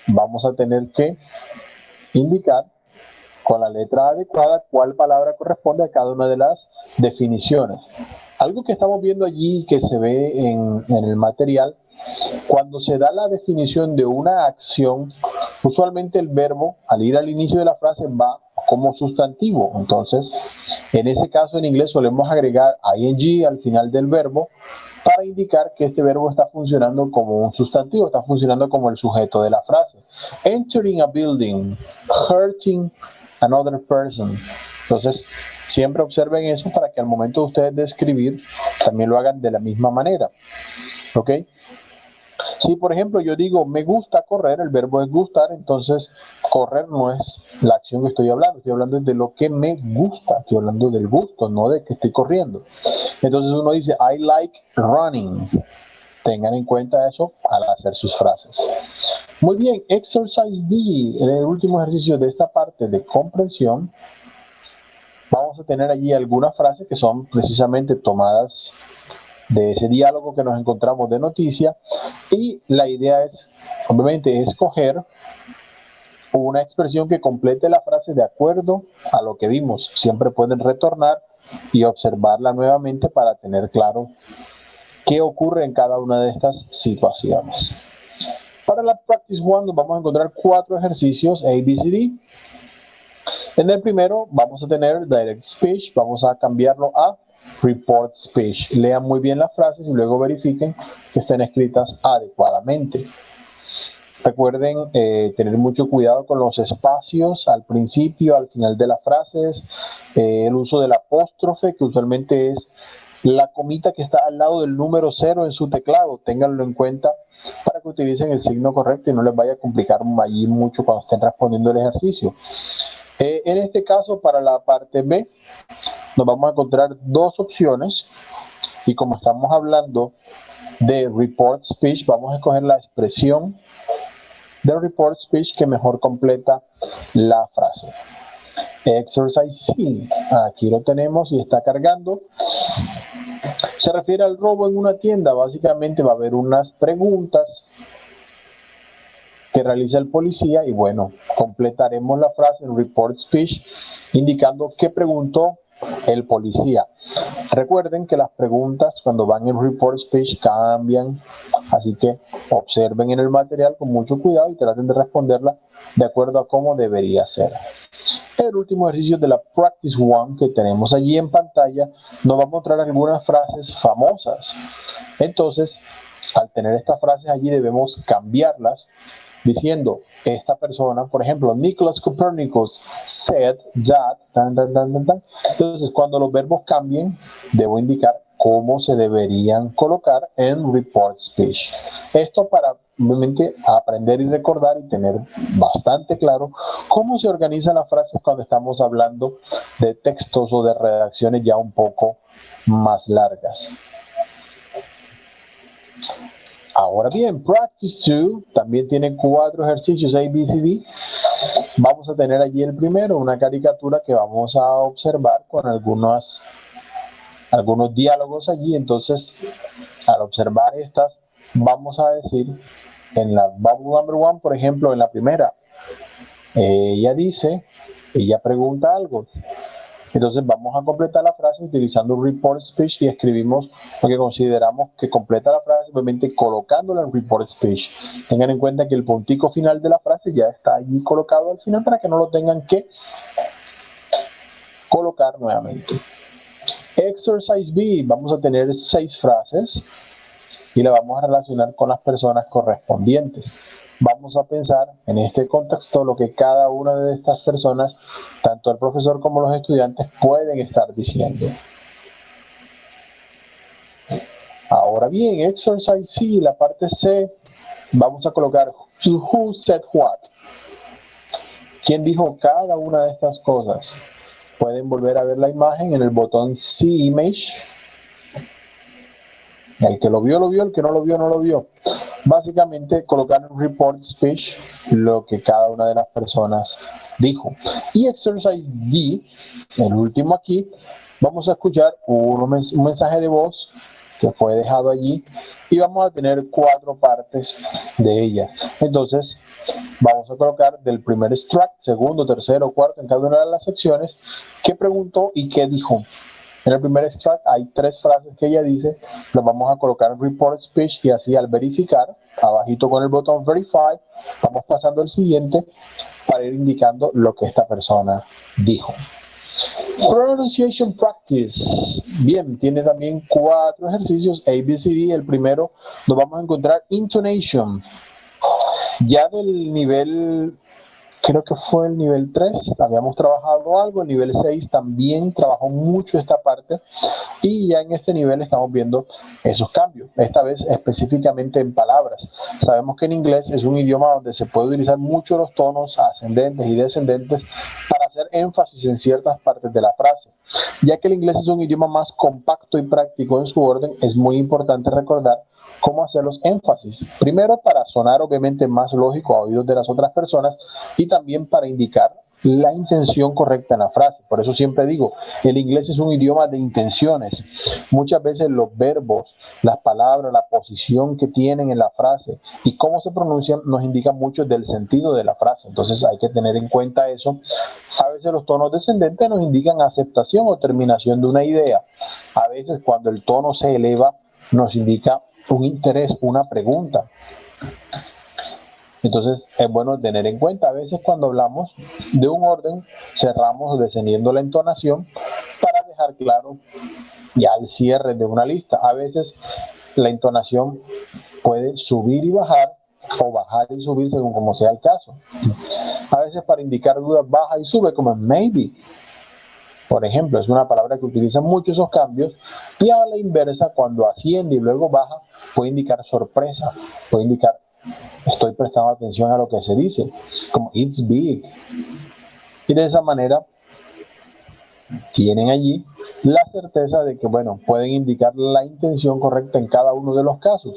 vamos a tener que indicar con la letra adecuada cuál palabra corresponde a cada una de las definiciones. Algo que estamos viendo allí que se ve en el material, cuando se da la definición de una acción, usualmente el verbo al ir al inicio de la frase va como sustantivo. Entonces, en ese caso en inglés solemos agregar ing al final del verbo para indicar que este verbo está funcionando como un sustantivo, está funcionando como el sujeto de la frase. Entering a building, hurting another person. Entonces, siempre observen eso para que al momento de ustedes de escribir también lo hagan de la misma manera. ¿Ok? Si, por ejemplo, yo digo me gusta correr, el verbo es gustar, entonces correr no es la acción que estoy hablando de lo que me gusta, estoy hablando del gusto, no de que estoy corriendo. Entonces uno dice I like running. Tengan en cuenta eso al hacer sus frases. Muy bien, exercise D, el último ejercicio de esta parte de comprensión. Vamos a tener allí algunas frases que son precisamente tomadas de ese diálogo que nos encontramos de noticia, y la idea es, obviamente, escoger una expresión que complete la frase de acuerdo a lo que vimos. Siempre pueden retornar y observarla nuevamente para tener claro qué ocurre en cada una de estas situaciones. Para la Practice 1 nos vamos a encontrar 4 ejercicios ABCD. En el primero vamos a tener Direct Speech, vamos a cambiarlo a Report Speech. Lean muy bien las frases y luego verifiquen que estén escritas adecuadamente. Recuerden tener mucho cuidado con los espacios al principio, al final de las frases, el uso del apóstrofe, que usualmente es la comita que está al lado del número 0 en su teclado. Ténganlo en cuenta para que utilicen el signo correcto y no les vaya a complicar allí mucho cuando estén respondiendo el ejercicio. En este caso, para la parte B, nos vamos a encontrar 2 opciones, y como estamos hablando de Report Speech, vamos a escoger la expresión del Report Speech que mejor completa la frase. Exercise C, aquí lo tenemos y está cargando. Se refiere al robo en una tienda. Básicamente va a haber unas preguntas que realiza el policía y bueno, completaremos la frase en Report Speech indicando qué preguntó el policía. Recuerden que las preguntas cuando van en Report Speech cambian, así que observen en el material con mucho cuidado y traten de responderla de acuerdo a cómo debería ser. El último ejercicio de la Practice 1 que tenemos allí en pantalla nos va a mostrar algunas frases famosas. Entonces, al tener estas frases allí debemos cambiarlas diciendo, esta persona, por ejemplo, Nicholas Copernicus said that, Entonces, cuando los verbos cambien, debo indicar cómo se deberían colocar en Report Speech. Esto para, obviamente, aprender y recordar y tener bastante claro cómo se organizan las frases cuando estamos hablando de textos o de redacciones ya un poco más largas. Ahora bien, Practice 2 también tiene 4 ejercicios ABCD. Vamos a tener allí el primero, una caricatura que vamos a observar con algunos diálogos allí. Entonces, al observar estas, vamos a decir, en la bubble number 1, por ejemplo, en la primera, ella pregunta algo. Entonces vamos a completar la frase utilizando Report Speech y escribimos lo que consideramos que completa la frase, obviamente colocándola en Report Speech. Tengan en cuenta que el puntico final de la frase ya está allí colocado al final para que no lo tengan que colocar nuevamente. Exercise B, vamos a tener 6 frases y la vamos a relacionar con las personas correspondientes. Vamos a pensar en este contexto lo que cada una de estas personas, tanto el profesor como los estudiantes, pueden estar diciendo. Ahora bien, exercise C, la parte C, vamos a colocar who said what. ¿Quién dijo cada una de estas cosas? Pueden volver a ver la imagen en el botón See Image. El que lo vio, el que no lo vio, no lo vio. Básicamente colocar en Report Speech lo que cada una de las personas dijo. Y Exercise D, el último aquí, vamos a escuchar un mensaje de voz que fue dejado allí y vamos a tener 4 partes de ella. Entonces vamos a colocar del primer extract, segundo, tercero, cuarto, en cada una de las secciones, qué preguntó y qué dijo. En el primer extract hay 3 frases que ella dice, las vamos a colocar en Report Speech y así al verificar, abajito con el botón Verify, vamos pasando al siguiente para ir indicando lo que esta persona dijo. Pronunciation practice. Bien, tiene también 4 ejercicios, A, B, C, D. El primero nos vamos a encontrar intonation. Ya del nivel, creo que fue el nivel 3, habíamos trabajado algo. El nivel 6 también trabajó mucho esta parte. Y ya en este nivel estamos viendo esos cambios, esta vez específicamente en palabras. Sabemos que en inglés es un idioma donde se puede utilizar mucho los tonos ascendentes y descendentes para hacer énfasis en ciertas partes de la frase. Ya que el inglés es un idioma más compacto y práctico en su orden, es muy importante recordar cómo hacer los énfasis. Primero, para sonar obviamente más lógico a oídos de las otras personas, y también para indicar la intención correcta en la frase. Por eso siempre digo, el inglés es un idioma de intenciones. Muchas veces los verbos, las palabras, la posición que tienen en la frase y cómo se pronuncian nos indican mucho del sentido de la frase. Entonces hay que tener en cuenta eso. A veces los tonos descendentes nos indican aceptación o terminación de una idea. A veces cuando el tono se eleva nos indica un interés, una pregunta. Entonces es bueno tener en cuenta, a veces cuando hablamos de un orden, cerramos descendiendo la entonación para dejar claro ya el cierre de una lista. A veces la entonación puede subir y bajar, o bajar y subir según como sea el caso. A veces para indicar dudas baja y sube, como maybe. Por ejemplo, es una palabra que utiliza mucho esos cambios. Y a la inversa, cuando asciende y luego baja, puede indicar sorpresa, puede indicar estoy prestando atención a lo que se dice, como it's big. Y de esa manera tienen allí la certeza de que, bueno, pueden indicar la intención correcta en cada uno de los casos.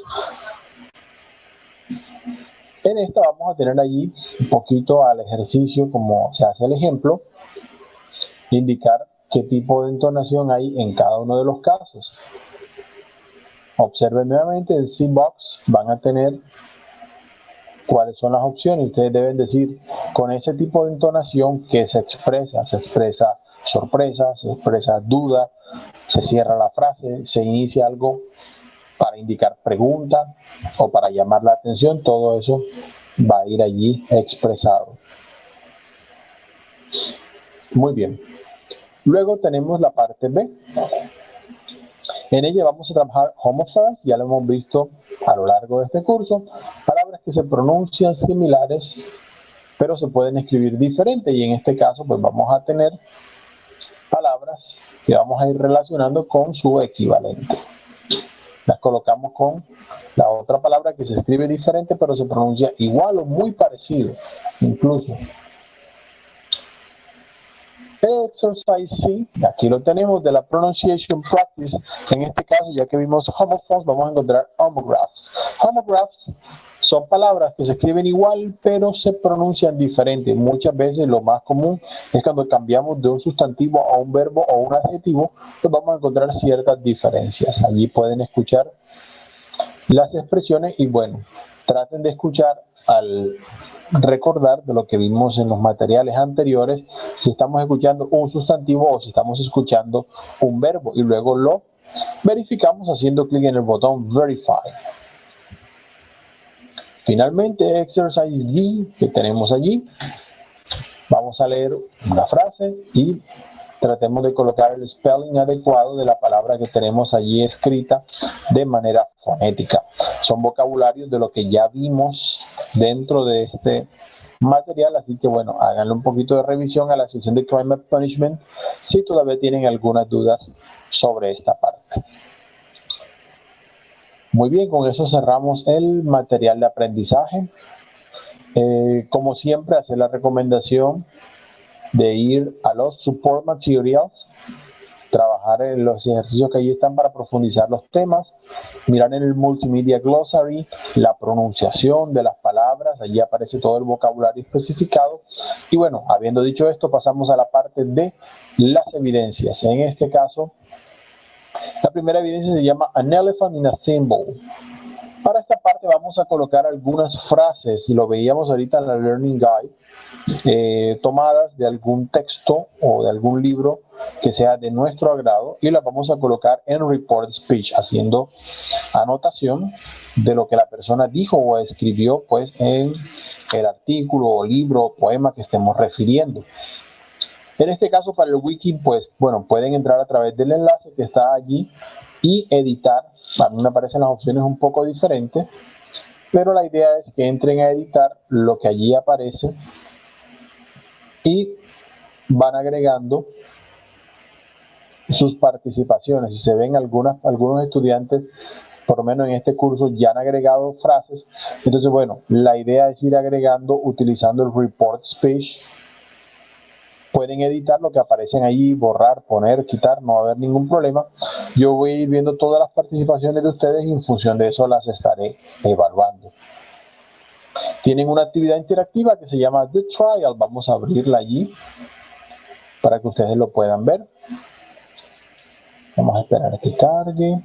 En esta vamos a tener allí un poquito al ejercicio, como se hace el ejemplo, indicar qué tipo de entonación hay en cada uno de los casos. Observen nuevamente el C-Box, van a tener cuáles son las opciones. Ustedes deben decir con ese tipo de entonación que se expresa sorpresa, se expresa duda, se cierra la frase, se inicia algo para indicar pregunta o para llamar la atención. Todo eso va a ir allí expresado. Muy bien. Luego tenemos la parte B. En ella vamos a trabajar homophones, ya lo hemos visto a lo largo de este curso, palabras que se pronuncian similares, pero se pueden escribir diferente, y en este caso pues vamos a tener palabras que vamos a ir relacionando con su equivalente. Las colocamos con la otra palabra que se escribe diferente, pero se pronuncia igual o muy parecido, incluso. El exercise C, aquí lo tenemos de la pronunciation practice. En este caso, ya que vimos homophones, vamos a encontrar homographs. Homographs son palabras que se escriben igual, pero se pronuncian diferente. Muchas veces lo más común es cuando cambiamos de un sustantivo a un verbo o un adjetivo, pues vamos a encontrar ciertas diferencias. Allí pueden escuchar las expresiones y bueno, traten de escuchar al recordar de lo que vimos en los materiales anteriores, si estamos escuchando un sustantivo o si estamos escuchando un verbo, y luego lo verificamos haciendo clic en el botón Verify. Finalmente, Exercise D que tenemos allí, vamos a leer una frase y tratemos de colocar el spelling adecuado de la palabra que tenemos allí escrita de manera fonética. Son vocabularios de lo que ya vimos dentro de este material, así que bueno, háganle un poquito de revisión a la sección de Crime and Punishment si todavía tienen algunas dudas sobre esta parte. Muy bien, con eso cerramos el material de aprendizaje. Como siempre, hacer la recomendación de ir a los support materials, trabajar en los ejercicios que allí están para profundizar los temas, mirar en el multimedia glossary la pronunciación de las palabras, allí aparece todo el vocabulario especificado. Y bueno, habiendo dicho esto, pasamos a la parte de las evidencias. En este caso, la primera evidencia se llama An Elephant in a Thimble. Para esta parte vamos a colocar algunas frases, lo veíamos ahorita en la Learning Guide, tomadas de algún texto o de algún libro que sea de nuestro agrado, y las vamos a colocar en Report Speech, haciendo anotación de lo que la persona dijo o escribió pues en el artículo o libro o poema que estemos refiriendo. En este caso, para el wiki, pues, bueno, pueden entrar a través del enlace que está allí y editar. A mí me aparecen las opciones un poco diferentes, pero la idea es que entren a editar lo que allí aparece y van agregando sus participaciones. Si se ven algunos estudiantes, por lo menos en este curso, ya han agregado frases. Entonces, bueno, la idea es ir agregando utilizando el report speech. Pueden editar lo que aparecen allí, borrar, poner, quitar, no va a haber ningún problema. Yo voy a ir viendo todas las participaciones de ustedes y en función de eso las estaré evaluando. Tienen una actividad interactiva que se llama The Trial. Vamos a abrirla allí para que ustedes lo puedan ver. Vamos a esperar a que cargue.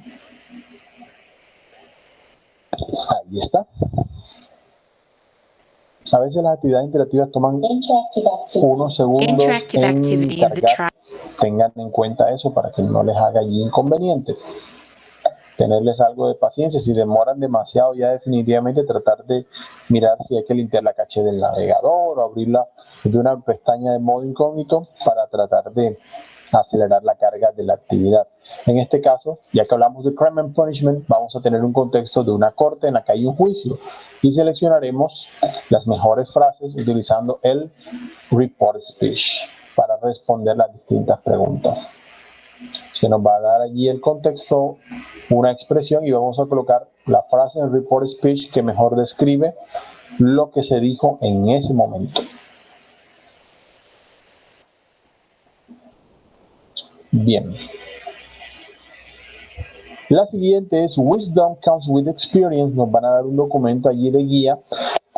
Ahí está. A veces las actividades interactivas toman unos segundos en cargar. Tengan en cuenta eso para que no les haga allí inconveniente. Tenerles algo de paciencia. Si demoran demasiado, ya definitivamente tratar de mirar si hay que limpiar la caché del navegador o abrirla de una pestaña de modo incógnito para tratar de acelerar la carga de la actividad. En este caso, ya que hablamos de Crime and Punishment, vamos a tener un contexto de una corte en la que hay un juicio y seleccionaremos las mejores frases utilizando el report speech para responder las distintas preguntas. Se nos va a dar allí el contexto, una expresión, y vamos a colocar la frase en el report speech que mejor describe lo que se dijo en ese momento. Bien. La siguiente es Wisdom Comes with Experience. Nos van a dar un documento allí de guía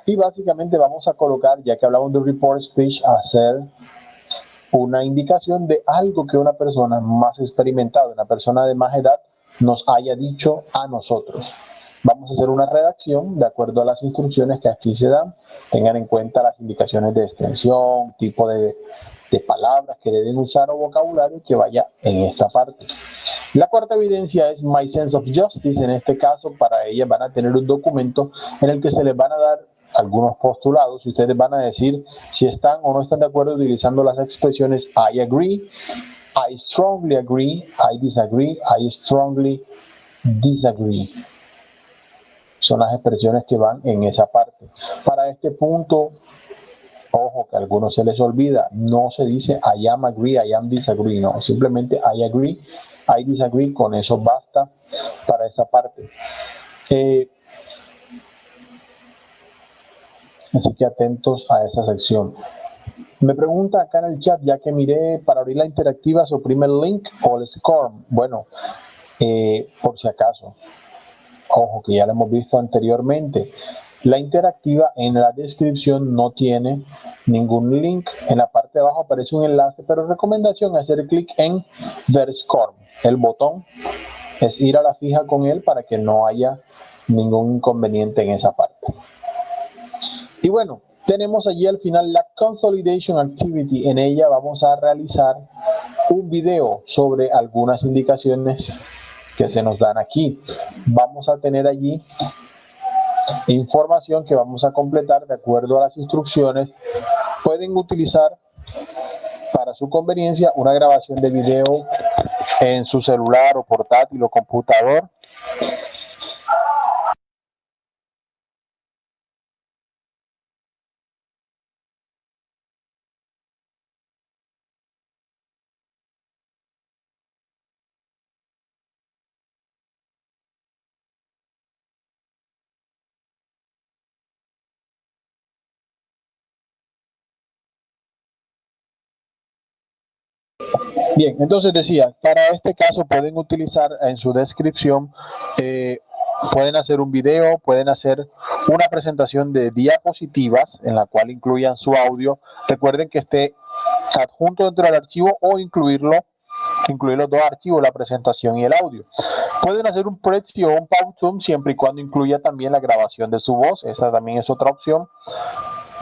y básicamente vamos a colocar, ya que hablamos de report speech, hacer una indicación de algo que una persona más experimentada, una persona de más edad, nos haya dicho a nosotros. Vamos a hacer una redacción de acuerdo a las instrucciones que aquí se dan. Tengan en cuenta las indicaciones de extensión, tipo de palabras que deben usar o vocabulario que vaya en esta parte. La cuarta evidencia es My Sense of Justice. En este caso, para ella van a tener un documento en el que se les van a dar algunos postulados y ustedes van a decir si están o no están de acuerdo utilizando las expresiones I agree, I strongly agree, I disagree, I strongly disagree. Son las expresiones que van en esa parte. Para este punto, ojo, que a algunos se les olvida, no se dice I am agree, I am disagree, no, simplemente I agree, I disagree, con eso basta para esa parte. Así que atentos a esa sección. Me pregunta acá en el chat, ya que miré, para abrir la interactiva, ¿se oprime el link o el score? Bueno, por si acaso, ojo, que ya lo hemos visto anteriormente. La interactiva en la descripción no tiene ningún link. En la parte de abajo aparece un enlace, pero recomendación hacer clic en The Score. El botón es ir a la fija con él para que no haya ningún inconveniente en esa parte. Y bueno, tenemos allí al final la Consolidation Activity. En ella vamos a realizar un video sobre algunas indicaciones que se nos dan aquí. Vamos a tener allí información que vamos a completar de acuerdo a las instrucciones. Pueden utilizar para su conveniencia una grabación de video en su celular o portátil o computador. Bien, entonces decía, para este caso pueden utilizar en su descripción, pueden hacer un video, pueden hacer una presentación de diapositivas en la cual incluyan su audio. Recuerden que esté adjunto dentro del archivo o incluir los dos archivos, la presentación y el audio. Pueden hacer un Prezi o un PowerZoom siempre y cuando incluya también la grabación de su voz. Esta también es otra opción.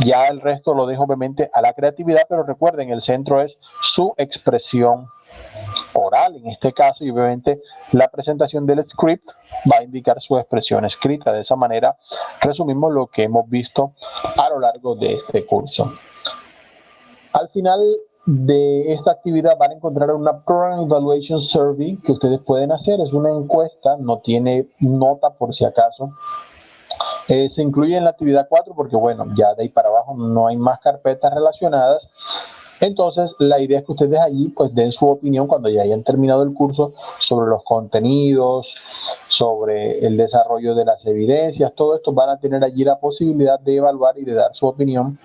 Ya el resto lo dejo obviamente a la creatividad, pero recuerden, el centro es su expresión oral en este caso, y obviamente la presentación del script va a indicar su expresión escrita. De esa manera resumimos lo que hemos visto a lo largo de este curso. Al final de esta actividad van a encontrar una Program Evaluation Survey que ustedes pueden hacer. Es una encuesta, no tiene nota por si acaso. Se incluye en la actividad 4 porque, bueno, ya de ahí para abajo no hay más carpetas relacionadas. Entonces, la idea es que ustedes allí pues den su opinión cuando ya hayan terminado el curso sobre los contenidos, sobre el desarrollo de las evidencias. Todo esto van a tener allí la posibilidad de evaluar y de dar su opinión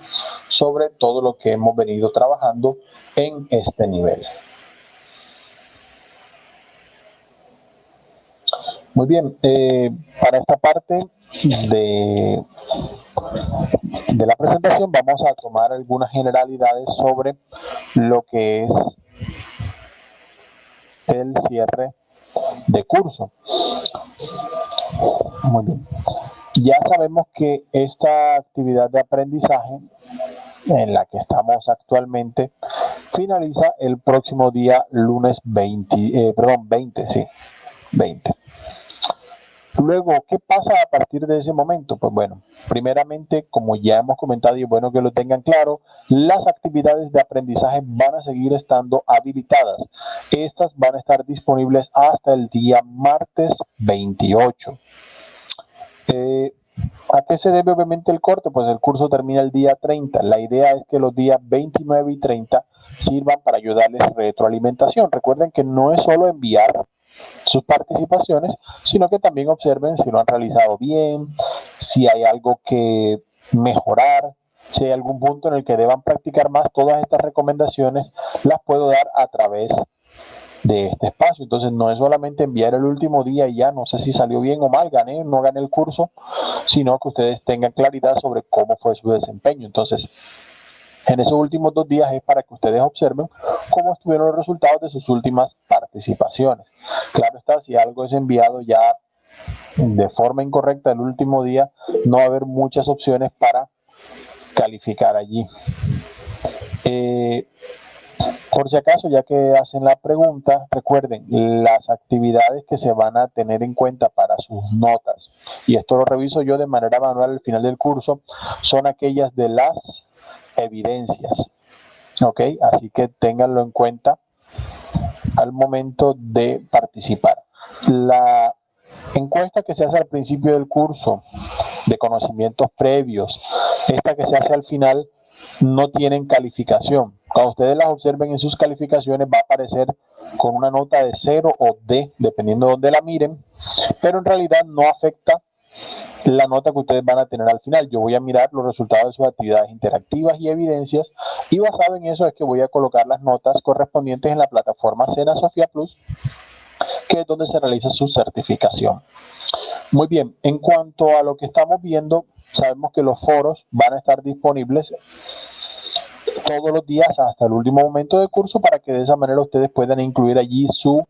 sobre todo lo que hemos venido trabajando en este nivel. Muy bien, para esta parte de la presentación vamos a tomar algunas generalidades sobre lo que es el cierre de curso. Muy bien. Ya sabemos que esta actividad de aprendizaje en la que estamos actualmente finaliza el próximo día lunes 20. Luego, ¿qué pasa a partir de ese momento? Pues bueno, primeramente, como ya hemos comentado y es bueno que lo tengan claro, las actividades de aprendizaje van a seguir estando habilitadas. Estas van a estar disponibles hasta el día martes 28. ¿A qué se debe obviamente el corte? Pues el curso termina el día 30. La idea es que los días 29 y 30 sirvan para ayudarles retroalimentación. Recuerden que no es solo enviar sus participaciones, sino que también observen si lo han realizado bien, si hay algo que mejorar, si hay algún punto en el que deban practicar más. Todas estas recomendaciones las puedo dar a través de este espacio. Entonces no es solamente enviar el último día y ya no sé si salió bien o mal, gané, no gané el curso, sino que ustedes tengan claridad sobre cómo fue su desempeño. Entonces, en esos últimos 2 días es para que ustedes observen cómo estuvieron los resultados de sus últimas participaciones. Claro está, si algo es enviado ya de forma incorrecta el último día, no va a haber muchas opciones para calificar allí. Por si acaso, ya que hacen la pregunta, recuerden, las actividades que se van a tener en cuenta para sus notas, y esto lo reviso yo de manera manual al final del curso, son aquellas de las evidencias. ¿Ok? Así que ténganlo en cuenta al momento de participar. La encuesta que se hace al principio del curso de conocimientos previos, esta que se hace al final, no tienen calificación. Cuando ustedes las observen en sus calificaciones va a aparecer con una nota de 0 o D, dependiendo de dónde la miren, pero en realidad no afecta la nota que ustedes van a tener al final. Yo voy a mirar los resultados de sus actividades interactivas y evidencias, y basado en eso es que voy a colocar las notas correspondientes en la plataforma Sena Sofía Plus, que es donde se realiza su certificación. Muy bien, en cuanto a lo que estamos viendo, sabemos que los foros van a estar disponibles todos los días hasta el último momento del curso, para que de esa manera ustedes puedan incluir allí sus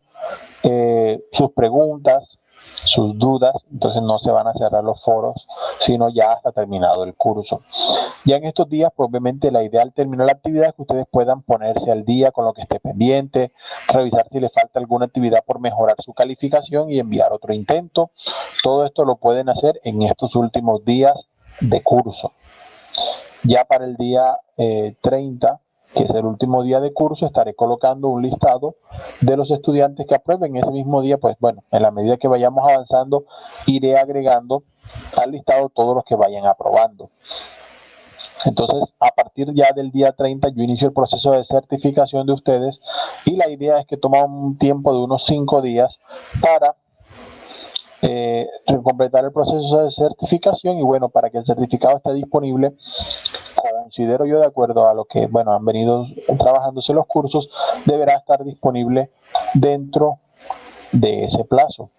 preguntas, sus dudas. Entonces no se van a cerrar los foros, sino ya hasta terminado el curso. Ya en estos días, pues obviamente la idea al terminar la actividad es que ustedes puedan ponerse al día con lo que esté pendiente, revisar si les falta alguna actividad por mejorar su calificación y enviar otro intento. Todo esto lo pueden hacer en estos últimos días de curso. Ya para el día 30, que es el último día de curso, estaré colocando un listado de los estudiantes que aprueben. Ese mismo día, pues bueno, en la medida que vayamos avanzando, iré agregando al listado todos los que vayan aprobando. Entonces, a partir ya del día 30, yo inicio el proceso de certificación de ustedes, y la idea es que toma un tiempo de unos 5 días para completar el proceso de certificación. Y bueno, para que el certificado esté disponible, considero yo, de acuerdo a lo que bueno han venido trabajándose los cursos, deberá estar disponible dentro de ese plazo.